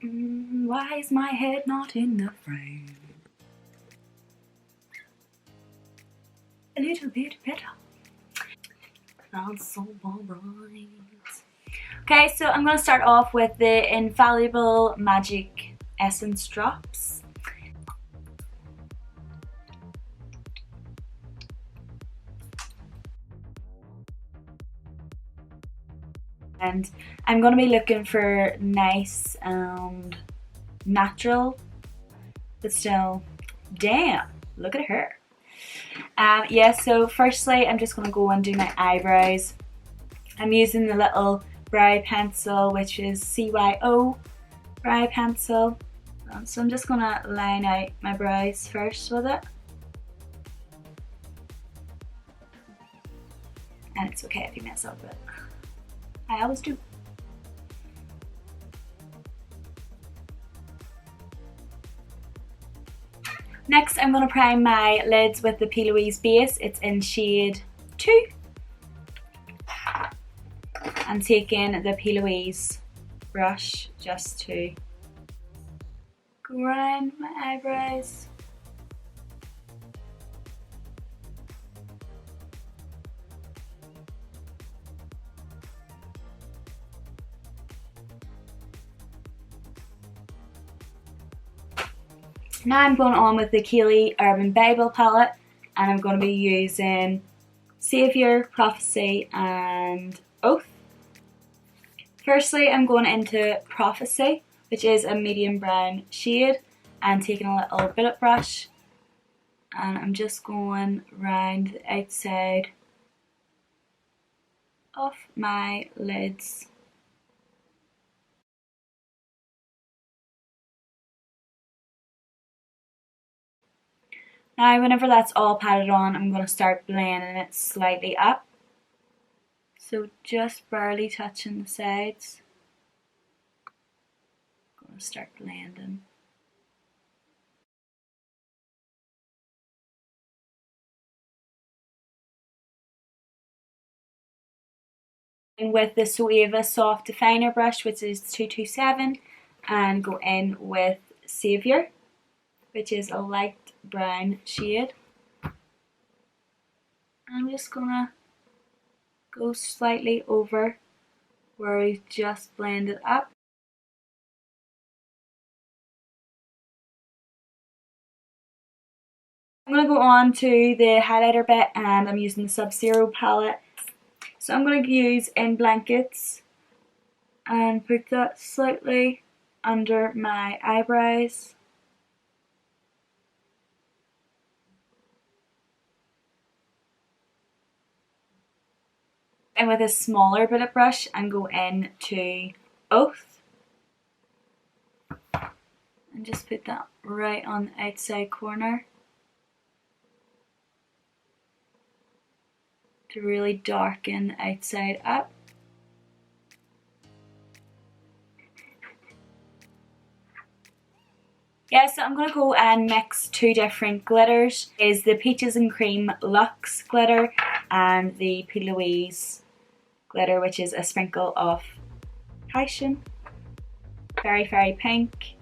Why is my head not in the frame? A little bit better. Not so bright. Okay, so I'm going to start off with the Infallible Magic Essence Drops. And I'm going to be looking for nice and natural, but still, damn, look at her. Yeah, so firstly I'm just going to go and do my eyebrows. I'm using the little brow pencil, which is CYO brow pencil. So I'm just going to line out my brows first with it. And it's okay if you mess up, but I always do. Next, I'm going to prime my lids with the P. Louise base. It's in shade 2. I'm taking the P. Louise brush just to go around my eyebrows. Now I'm going on with the Kaylee Urban Bible palette, and I'm going to be using Saviour, Prophecy and Oath. Firstly, I'm going into Prophecy, which is a medium brown shade, and taking a little billet brush, and I'm just going round the outside of my lids. Now whenever that's all patted on, I'm going to start blending it slightly up. So just barely touching the sides. I'm going to start blending. And with the Sueva Soft Definer brush, which is 227, and go in with Saviour, which is a light brown shade. I'm just gonna go slightly over where we just blended up. I'm gonna go on to the highlighter bit, and I'm using the Sub-Zero palette. So I'm gonna use In Blankets and put that slightly under my eyebrows. And with a smaller billet brush, and go in to Oath. And just put that right on the outside corner to really darken the outside up. Yeah, so I'm going to go and mix two different glitters. Is the Peaches and Cream Luxe glitter and the P. Louise glitter, which is a sprinkle of Hyacinth. Very, very pink.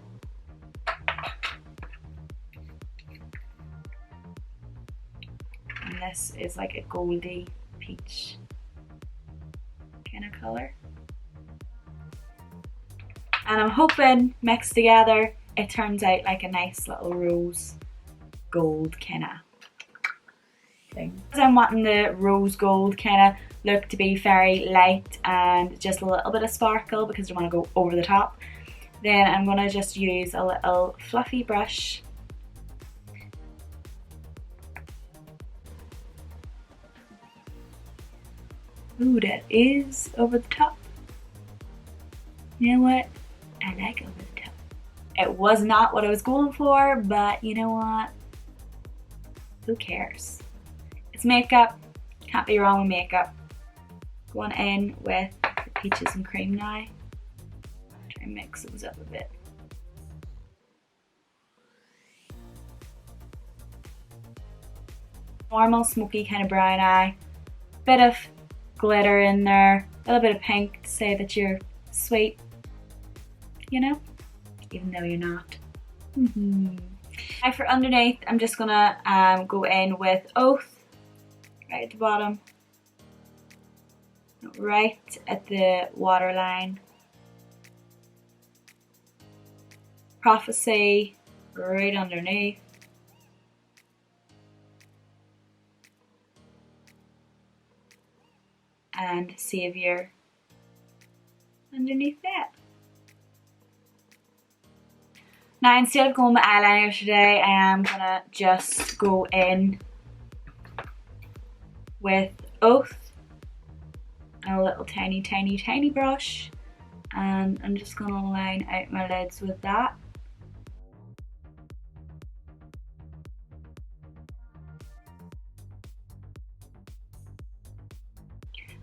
And this is like a goldy peach kind of colour. And I'm hoping mixed together it turns out like a nice little rose gold kind of thing. Because I'm wanting the rose gold kind of look to be very light and just a little bit of sparkle because I want to go over the top, then I'm going to just use a little fluffy brush. Ooh, that is over the top. You know what? I like over the top. It was not what I was going for, but you know what? Who cares? It's makeup. Can't be wrong with makeup. Going in with the Peaches and Cream now. Try and mix those up a bit. Normal smoky kind of brown eye. Bit of glitter in there. A little bit of pink to say that you're sweet. You know? even though you're not. Now for underneath, I'm just gonna go in with Oath right at the bottom, right at the waterline. Prophecy right underneath. And Savior underneath that. Now instead of going with eyeliner today, I am gonna just go in with Oath and a little tiny brush, and I'm just gonna line out my lids with that.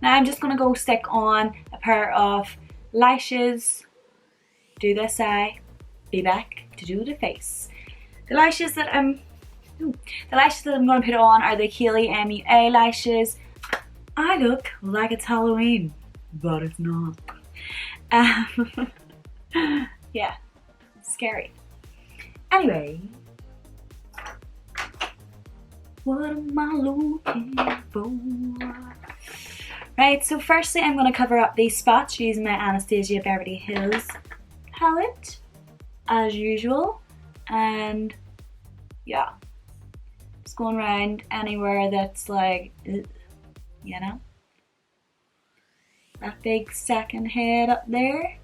Now I'm just gonna go stick on a pair of lashes, do this eye, be back to do the face. The lashes that I'm gonna put on are the Kaylee MUA lashes. I look like it's Halloween, but it's not. Yeah, scary. Anyway, what am I looking for? Right, so firstly I'm going to cover up these spots using my Anastasia Beverly Hills palette, as usual, and yeah, just going around anywhere that's like, you know, that big second head up there,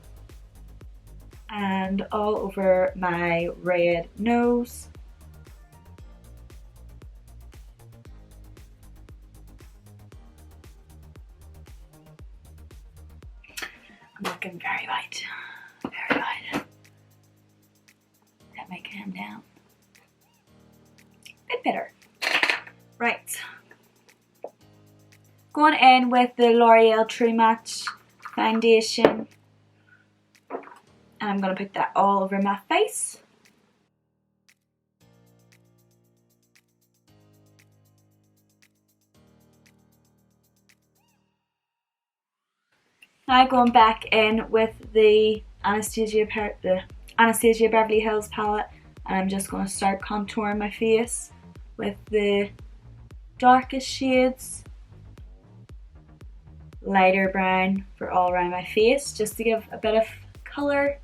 and all over my red nose. I'm looking very white, very white. That might calm down. A bit better. Right. Going in with the L'Oreal True Match foundation. And I'm going to put that all over my face. Now going back in with the Anastasia Beverly Hills palette, and I'm just going to start contouring my face with the darkest shades, lighter brown for all around my face, just to give a bit of colour.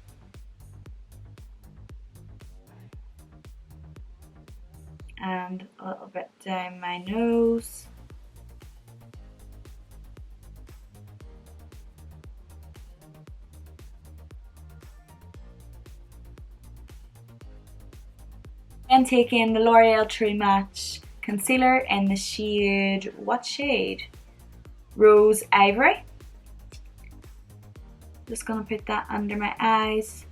And a little bit down my nose. And taking the L'Oreal True Match concealer in the shade, what shade? Rose Ivory. Just gonna put that under my eyes.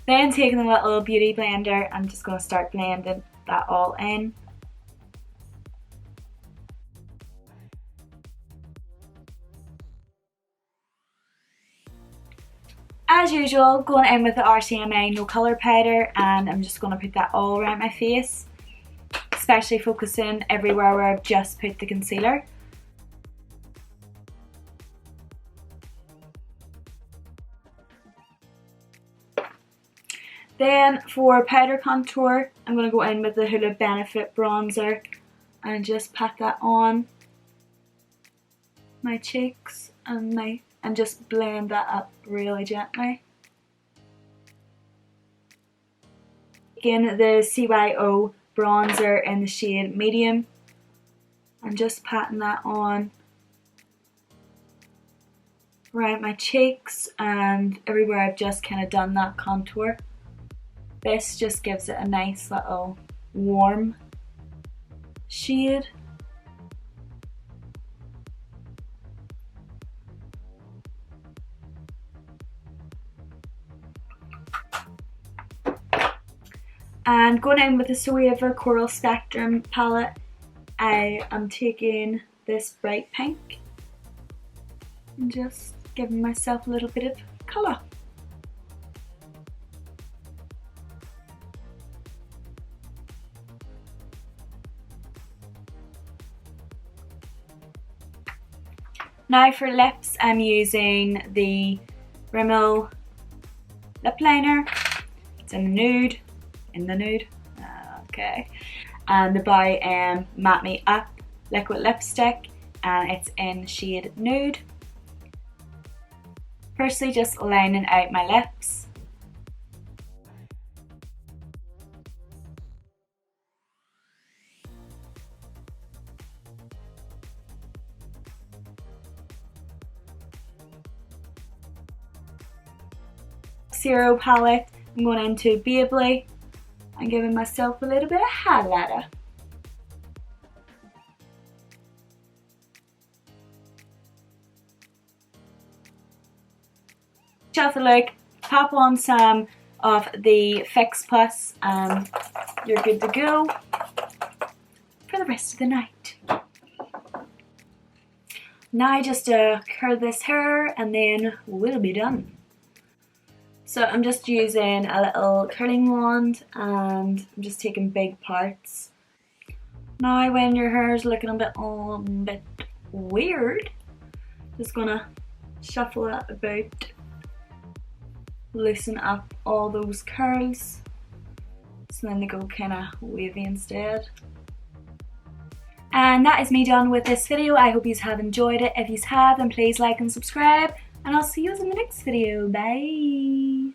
Then taking a little beauty blender, I'm just gonna start blending that all in. As usual, going in with the RCMA No Colour Powder, and I'm just going to put that all around my face, especially focusing everywhere where I've just put the concealer. Then for powder contour, I'm going to go in with the Hoola Benefit bronzer and just pat that on my cheeks and just blend that up really gently. Again, the CYO bronzer in the shade medium, and just patting that on around my cheeks and everywhere I've just kind of done that contour. This just gives it a nice little warm shade. And going in with the Zoeva Coral Spectrum palette, I am taking this bright pink and just giving myself a little bit of colour. Now for lips, I'm using the Rimmel lip liner. It's in the nude, okay. And the by Matte Me Up liquid lipstick, and it's in shade nude. Firstly, just lining out my lips. Zero palette, I'm going into Babley and giving myself a little bit of highlighter. Shelf the look, pop on some of the Fix Plus and you're good to go for the rest of the night. Now just curl this hair and then we'll be done. So I'm just using a little curling wand and I'm just taking big parts. Now when your hair is looking a bit weird, just gonna shuffle it about, loosen up all those curls so then they go kinda wavy instead. And that is me done with this video. I hope you have enjoyed it. If you have, then please like and subscribe. And I'll see you in the next video. Bye!